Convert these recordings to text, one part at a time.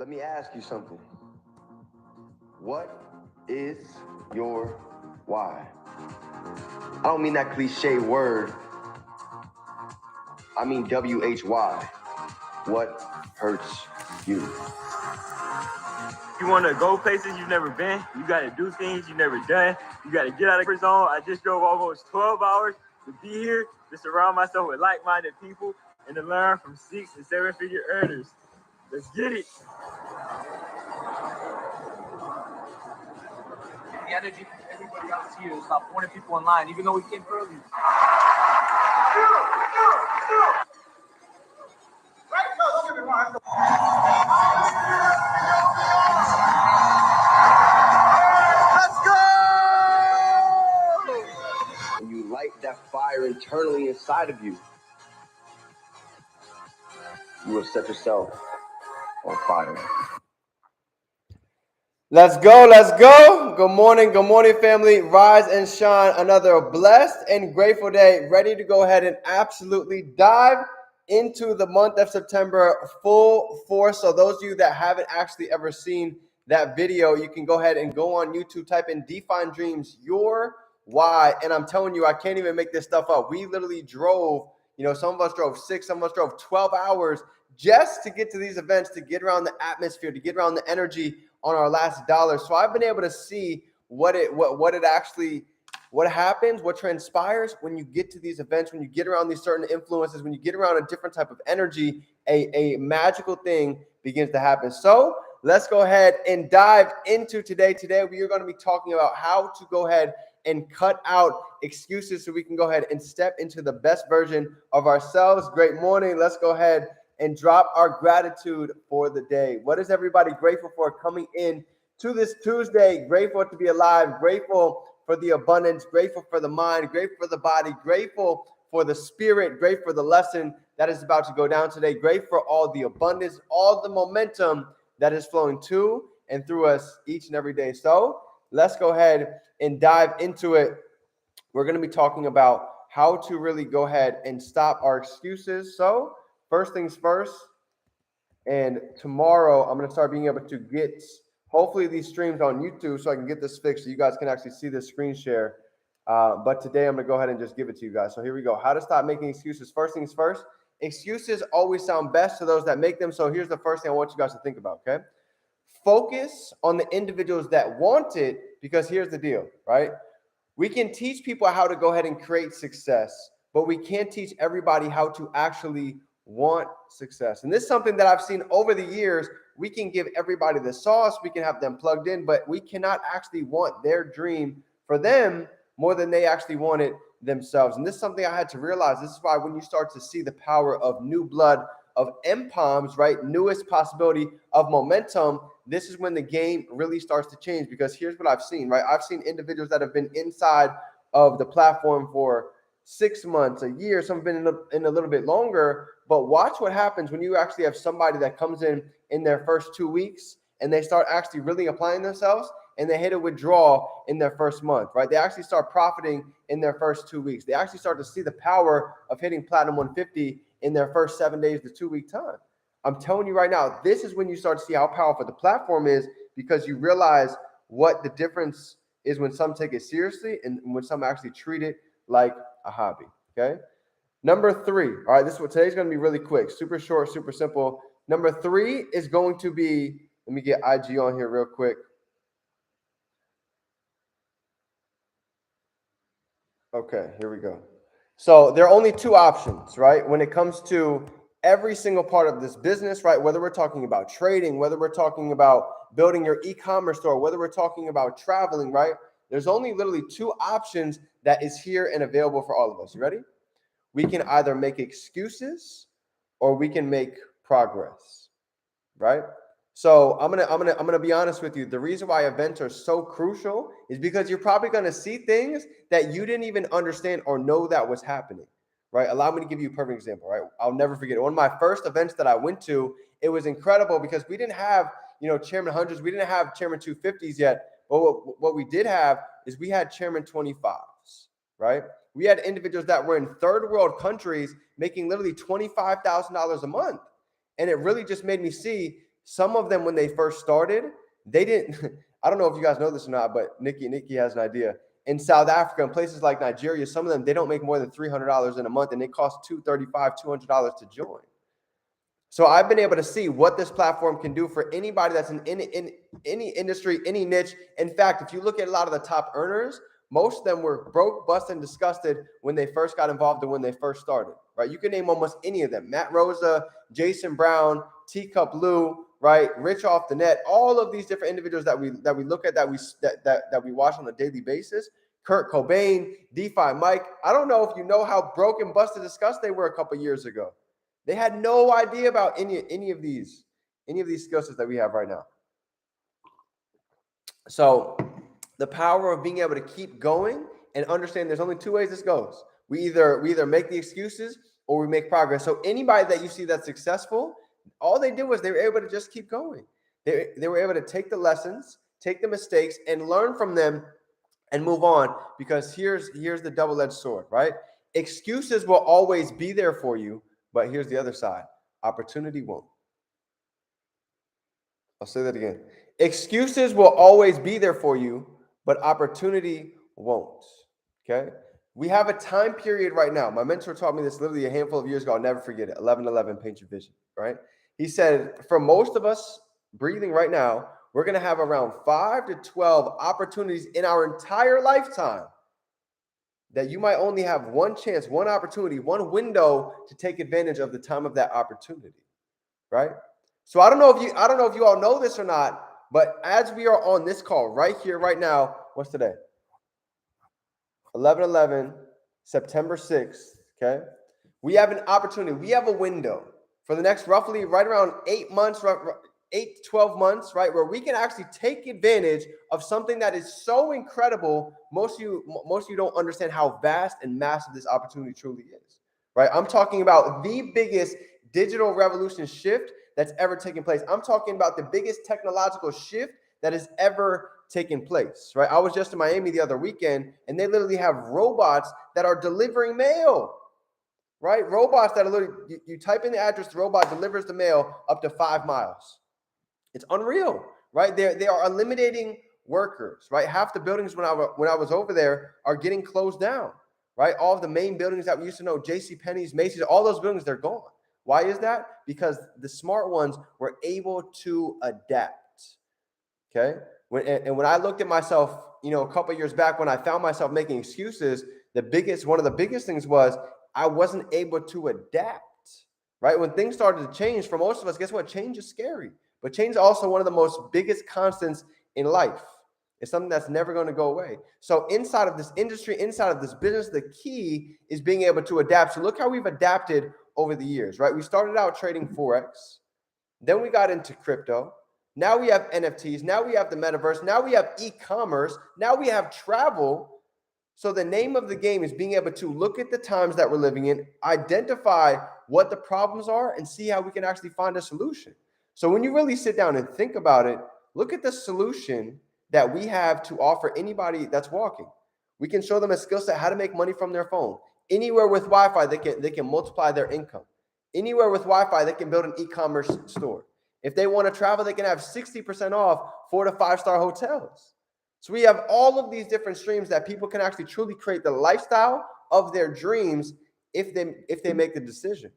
Let me ask you something. What is your why? I don't mean that cliche word. I mean WHY. What hurts you? You want to go places you've never been. You got to do things you've never done. You got to get out of your zone. I just drove almost 12 hours to be here, to surround myself with like-minded people, and to learn from 6- and 7-figure earners. Let's get it. The energy from everybody else here is about 400 people in line, even though we came early. Right? No, don't get me wrong. Let's go! And you light that fire internally inside of you, you will set yourself on fire. Let's go, let's go. Good morning, family. Rise and shine. Another blessed and grateful day. Ready to go ahead and absolutely dive into the month of September full force. So those of you that haven't actually ever seen that video, you can go ahead and go on YouTube, type in Define Dreams, your why. And I'm telling you, I can't even make this stuff up. We literally drove, some of us drove 6, some of us drove 12 hours just to get to these events, to get around the atmosphere, to get around the energy on our last dollar. So I've been able to see what happens, what transpires when you get to these events, when you get around these certain influences, when you get around a different type of energy, a magical thing begins to happen. So let's go ahead and dive into today. Today, we are going to be talking about how to go ahead and cut out excuses so we can go ahead and step into the best version of ourselves. Great morning. Let's go ahead and drop our gratitude for the day. What is everybody grateful for coming in to this Tuesday? Grateful to be alive, grateful for the abundance, grateful for the mind, grateful for the body, grateful for the spirit, grateful for the lesson that is about to go down today, grateful for all the abundance, all the momentum that is flowing to and through us each and every day. So let's go ahead and dive into it. We're going to be talking about how to really go ahead and stop our excuses. So first things first, and tomorrow I'm going to start being able to get, hopefully, these streams on YouTube so I can get this fixed so you guys can actually see this screen share. But today I'm going to go ahead and just give it to you guys. So here we go. How to stop making excuses. First things first, excuses always sound best to those that make them. So here's the first thing I want you guys to think about, okay? Focus on the individuals that want it, because here's the deal, right? We can teach people how to go ahead and create success, but we can't teach everybody how to actually want success. And this is something that I've seen over the years. We can give everybody the sauce, we can have them plugged in, but we cannot actually want their dream for them more than they actually want it themselves. And this is something I had to realize. This is why when you start to see the power of new blood, of MPOMs, right, newest possibility of momentum, this is when the game really starts to change. Because here's what I've seen, right? I've seen individuals that have been inside of the platform for 6 months, a year, some have been in a little bit longer. But watch what happens when you actually have somebody that comes in their first 2 weeks and they start actually really applying themselves, and they hit a withdrawal in their first month, right? They actually start profiting in their first 2 weeks. They actually start to see the power of hitting Platinum 150 in their first 7 days to 2 week time. I'm telling you right now, this is when you start to see how powerful the platform is, because you realize what the difference is when some take it seriously and when some actually treat it like a hobby, okay? Number 3, all right, this is what today's going to be really quick, super short, super simple. Number 3 is going to be, let me get IG on here real quick. Okay, here we go. So there are only 2 options, right? When it comes to every single part of this business, right? Whether we're talking about trading, whether we're talking about building your e-commerce store, whether we're talking about traveling, right? There's only literally 2 options that is here and available for all of us. You ready? We can either make excuses or we can make progress, right? So I'm gonna be honest with you. The reason why events are so crucial is because you're probably gonna see things that you didn't even understand or know that was happening, right? Allow me to give you a perfect example, right? I'll never forget it. One of my first events that I went to, it was incredible because we didn't have, Chairman 100s, we didn't have Chairman 250s yet. But what we did have is we had Chairman 25s, right? We had individuals that were in third world countries making literally $25,000 a month. And it really just made me see some of them, when they first started, they didn't, I don't know if you guys know this or not, but Nikki has an idea. In South Africa and places like Nigeria, some of them, they don't make more than $300 in a month, and they cost $200 to join. So I've been able to see what this platform can do for anybody that's in any industry, any niche. In fact, if you look at a lot of the top earners, most of them were broke, busted, and disgusted when they first got involved and when they first started, right? You can name almost any of them. Matt Rosa, Jason Brown, Teacup Lou, right? Rich Off the Net, all of these different individuals that we look at, that we watch on a daily basis. Kurt Cobain, DeFi Mike. I don't know if you know how broken, busted, disgusted they were a couple years ago. They had no idea about any of these skill sets that we have right now. So the power of being able to keep going and understand there's only two ways this goes. We either make the excuses or we make progress. So anybody that you see that's successful, all they did was they were able to just keep going. They were able to take the lessons, take the mistakes, and learn from them and move on. Because here's the double-edged sword, right? Excuses will always be there for you. But here's the other side. Opportunity won't. I'll say that again. Excuses will always be there for you, but opportunity won't. Okay? We have a time period right now. My mentor taught me this literally a handful of years ago. I'll never forget it. 11-11, paint your vision, right? He said, for most of us breathing right now, we're going to have around 5 to 12 opportunities in our entire lifetime that you might only have one chance, one opportunity, one window to take advantage of the time of that opportunity, right? So I don't know if you all know this or not, but as we are on this call right here, right now, what's today? 11/11, September 6th, okay? We have an opportunity. We have a window for the next roughly right around 8 months, 8 to 12 months, right, where we can actually take advantage of something that is so incredible. Most of you don't understand how vast and massive this opportunity truly is, right? I'm talking about the biggest digital revolution shift that's ever taken place. I'm talking about the biggest technological shift that has ever taken place, right? I was just in Miami the other weekend, and they literally have robots that are delivering mail, right? Robots that are literally, you type in the address, the robot delivers the mail up to 5 miles. It's unreal, right? They are eliminating workers, right? Half the buildings when I was over there are getting closed down, right? All of the main buildings that we used to know, JCPenney's, Macy's, all those buildings, they're gone. Why is that? Because the smart ones were able to adapt, okay? When I looked at myself, a couple of years back when I found myself making excuses, one of the biggest things was I wasn't able to adapt, right? When things started to change for most of us, guess what? Change is scary. But change is also one of the most biggest constants in life. It's something that's never going to go away. So inside of this industry, inside of this business, the key is being able to adapt. So look how we've adapted over the years, right? We started out trading Forex. Then we got into crypto. Now we have NFTs. Now we have the metaverse. Now we have e-commerce. Now we have travel. So the name of the game is being able to look at the times that we're living in, identify what the problems are, and see how we can actually find a solution. So when you really sit down and think about it, look at the solution that we have to offer anybody that's walking. We can show them a skill set, how to make money from their phone. Anywhere with Wi-Fi, they can multiply their income. Anywhere with Wi-Fi, they can build an e-commerce store. If they want to travel, they can have 60% off 4 to 5-star hotels. So we have all of these different streams that people can actually truly create the lifestyle of their dreams if they make the decision.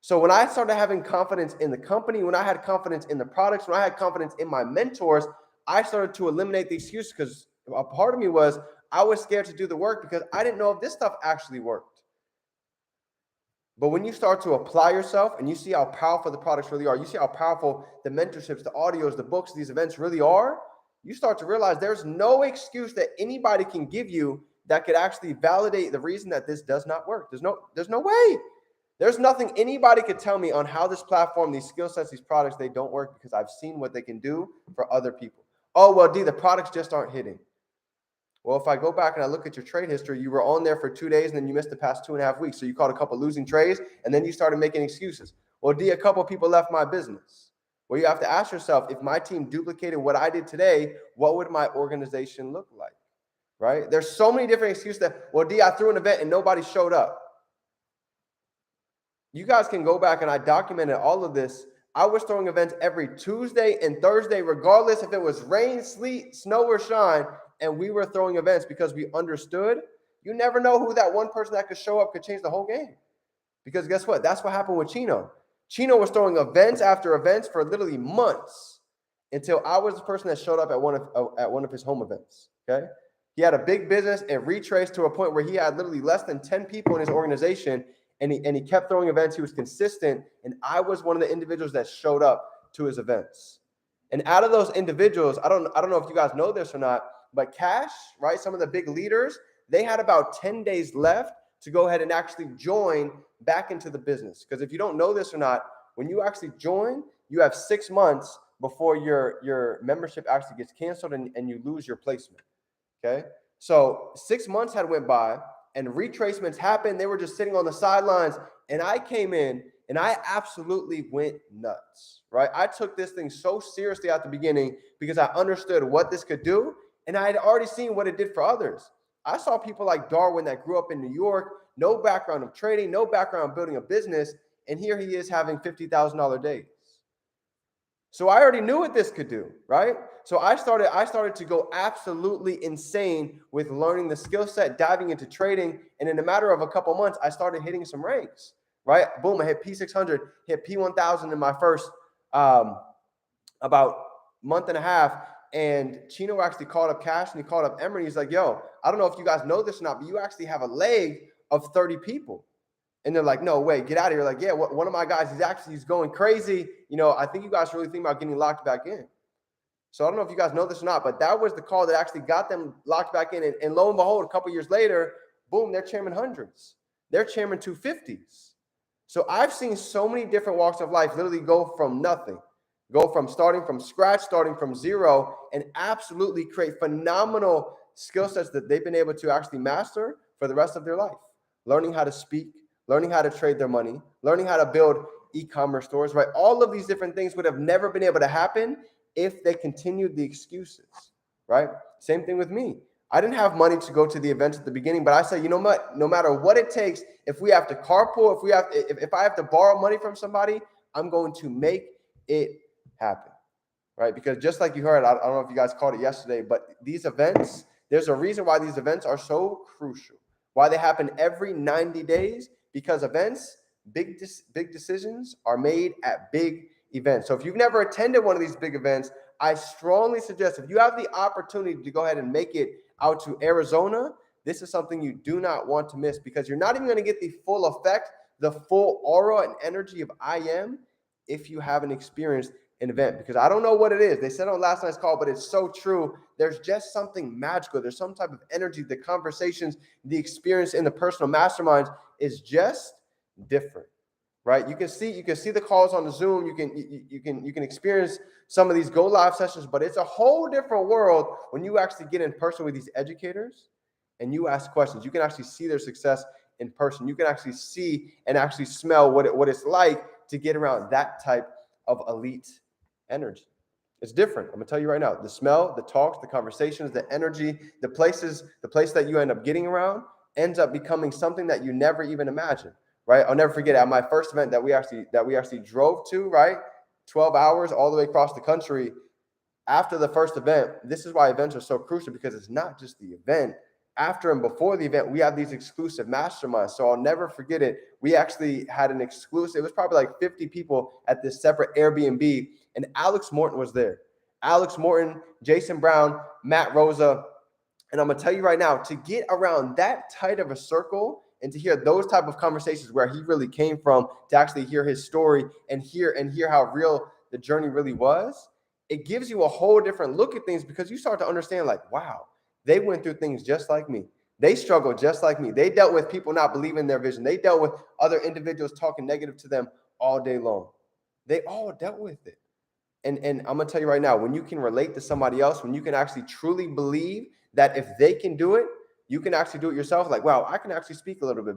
So when I started having confidence in the company, when I had confidence in the products, when I had confidence in my mentors, I started to eliminate the excuses, because a part of me was I was scared to do the work because I didn't know if this stuff actually worked. But when you start to apply yourself and you see how powerful the products really are, you see how powerful the mentorships, the audios, the books, these events really are, you start to realize there's no excuse that anybody can give you that could actually validate the reason that this does not work. There's no way. There's nothing anybody could tell me on how this platform, these skill sets, these products, they don't work, because I've seen what they can do for other people. Oh, well, D, the products just aren't hitting. Well, if I go back and I look at your trade history, you were on there for 2 days and then you missed the past 2.5 weeks. So you caught a couple losing trades and then you started making excuses. Well, D, a couple people left my business. Well, you have to ask yourself, if my team duplicated what I did today, what would my organization look like, right? There's so many different excuses that, well, D, I threw an event and nobody showed up. You guys can go back and I documented all of this I was throwing events every Tuesday and Thursday, regardless if it was rain, sleet, snow, or shine. And we were throwing events because we understood you never know who that one person that could show up could change the whole game. Because guess what? That's what happened with Chino. Chino was throwing events after events for literally months until I was the person that showed up at one of his home events. Okay. He had a big business and retraced to a point where he had literally less than 10 people in his organization, and he kept throwing events. He was consistent, and I was one of the individuals that showed up to his events. And out of those individuals, I don't know if you guys know this or not, but Cash, right, some of the big leaders, they had about 10 days left to go ahead and actually join back into the business. Because if you don't know this or not, when you actually join, you have 6 months before your membership actually gets canceled and you lose your placement. Okay, so 6 months had went by and retracements happened. They were just sitting on the sidelines, and I came in and I absolutely went nuts, right? I took this thing so seriously at the beginning because I understood what this could do, and I had already seen what it did for others. I saw people like Darwin that grew up in New York, no background of trading, no background of building a business, and here he is having $50,000 days. So I already knew what this could do, right? So I started to go absolutely insane with learning the skill set, diving into trading, and in a matter of a couple months, I started hitting some ranks, right? Boom, I hit P600, hit P1000 in my first about month and a half, and Chino actually called up Cash and he called up Emery. He's like, yo, I don't know if you guys know this or not, but you actually have a leg of 30 people. And they're like, no way, get out of here. Like, yeah, one of my guys, he's going crazy. You know, I think you guys really think about getting locked back in. So I don't know if you guys know this or not, but that was the call that actually got them locked back in. And lo and behold, a couple years later, boom, they're chairman hundreds. They're chairman 250s. So I've seen so many different walks of life literally go from nothing, go from starting from scratch, starting from zero, and absolutely create phenomenal skill sets that they've been able to actually master for the rest of their life. Learning how to speak, learning how to trade their money, learning how to build e-commerce stores, right? All of these different things would have never been able to happen if they continued the excuses, right? Same thing with me. I didn't have money to go to the events at the beginning, but I said, you know what? No matter what it takes, if we have to carpool, if I have to borrow money from somebody, I'm going to make it happen, right? Because just like you heard, I don't know if you guys caught it yesterday, but these events, there's a reason why these events are so crucial, why they happen every 90 days, because events, big decisions are made at big events. So if you've never attended one of these big events, I strongly suggest if you have the opportunity to go ahead and make it out to Arizona, this is something you do not want to miss, because you're not even going to get the full effect, the full aura and energy of I Am if you haven't experienced an event. Because I don't know what it is. They said on last night's call, but it's so true. There's just something magical. There's some type of energy. The conversations, the experience in the personal masterminds is just different, right? You can see the calls on the Zoom. You can experience some of these go live sessions, but it's a whole different world when you actually get in person with these educators and you ask questions. You can actually see their success in person. You can actually see and actually smell what it's like to get around that type of elite energy. It's different. I'm gonna tell you right now, the smell, the talks, the conversations, the energy, the place that you end up getting around ends up becoming something that you never even imagined, right? I'll never forget at my first event that we actually drove to, right? 12 hours all the way across the country. After the first event, this is why events are so crucial, because it's not just the event. After and before the event, we have these exclusive masterminds. So I'll never forget it. We actually had an exclusive, it was probably like 50 people at this separate Airbnb, and Alex Morton was there. Alex Morton, Jason Brown, Matt Rosa. And I'm going to tell you right now, to get around that tight of a circle and to hear those type of conversations where he really came from, to actually hear his story and hear how real the journey really was, it gives you a whole different look at things, because you start to understand, like, wow, they went through things just like me. They struggled just like me. They dealt with people not believing in their vision. They dealt with other individuals talking negative to them all day long. They all dealt with it. And I'm going to tell you right now, when you can relate to somebody else, when you can actually truly believe that if they can do it, you can actually do it yourself. Like, wow, I can actually speak a little bit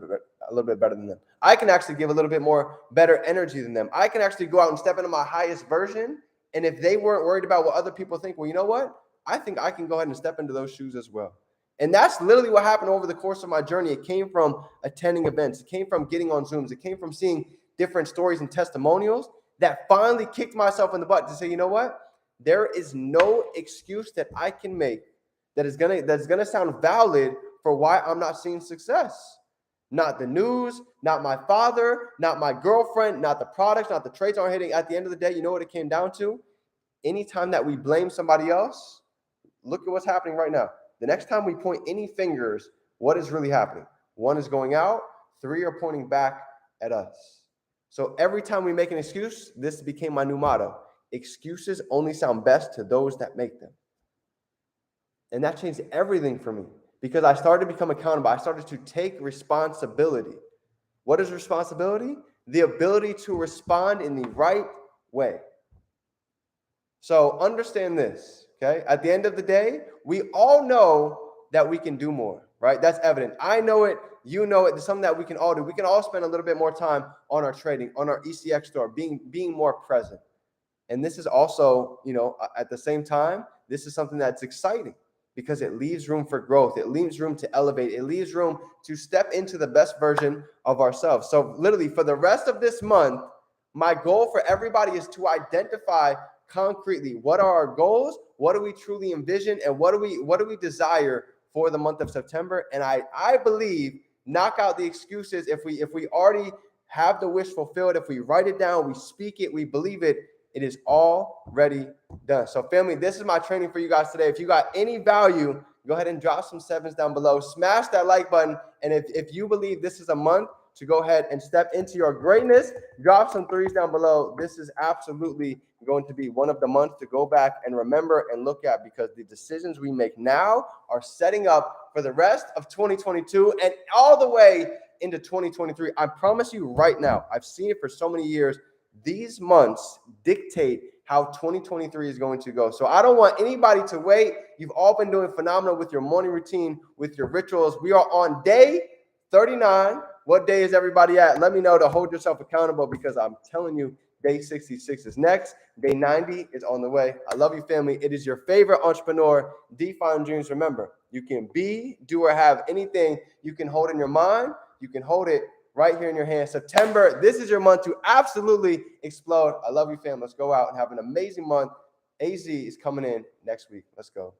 better than them. I can actually give a little bit more better energy than them. I can actually go out and step into my highest version. And if they weren't worried about what other people think, well, you know what? I think I can go ahead and step into those shoes as well. And that's literally what happened over the course of my journey. It came from attending events. It came from getting on Zooms. It came from seeing different stories and testimonials that finally kicked myself in the butt to say, you know what? There is no excuse that I can make that's gonna sound valid for why I'm not seeing success. Not the news, not my father, not my girlfriend, not the products, not the trades aren't hitting. At the end of the day, you know what it came down to? Anytime that we blame somebody else, look at what's happening right now. The next time we point any fingers, what is really happening? 1 is going out, 3 are pointing back at us. So every time we make an excuse, this became my new motto. Excuses only sound best to those that make them. And that changed everything for me because I started to become accountable. I started to take responsibility. What is responsibility? The ability to respond in the right way. So understand this, okay? At the end of the day, we all know that we can do more, right? That's evident. I know it. You know it. It's something that we can all do. We can all spend a little bit more time on our trading, on our ECX store, being more present. And this is also, at the same time, this is something that's exciting because it leaves room for growth. It leaves room to elevate. It leaves room to step into the best version of ourselves. So literally for the rest of this month, my goal for everybody is to identify concretely what are our goals, what do we truly envision, and what do we desire for the month of September. And I believe knock out the excuses. If we already have the wish fulfilled, if we write it down, we speak it, we believe it, it is already done. So family, this is my training for you guys today. If you got any value, go ahead and drop some 7s down below. Smash that like button. And if you believe this is a month to go ahead and step into your greatness, drop some 3s down below. This is absolutely going to be one of the months to go back and remember and look at because the decisions we make now are setting up for the rest of 2022 and all the way into 2023. I promise you right now, I've seen it for so many years. These months dictate how 2023 is going to go. So I don't want anybody to wait. You've all been doing phenomenal with your morning routine, with your rituals. We are on day 39. What day is everybody at? Let me know to hold yourself accountable because I'm telling you, day 66 is next. Day 90 is on the way. I love you, family. It is your favorite entrepreneur, Define Dreams. Remember, you can be, do, or have anything you can hold in your mind. You can hold it right here in your hand. September, this is your month to absolutely explode. I love you, fam. Let's go out and have an amazing month. AZ is coming in next week. Let's go.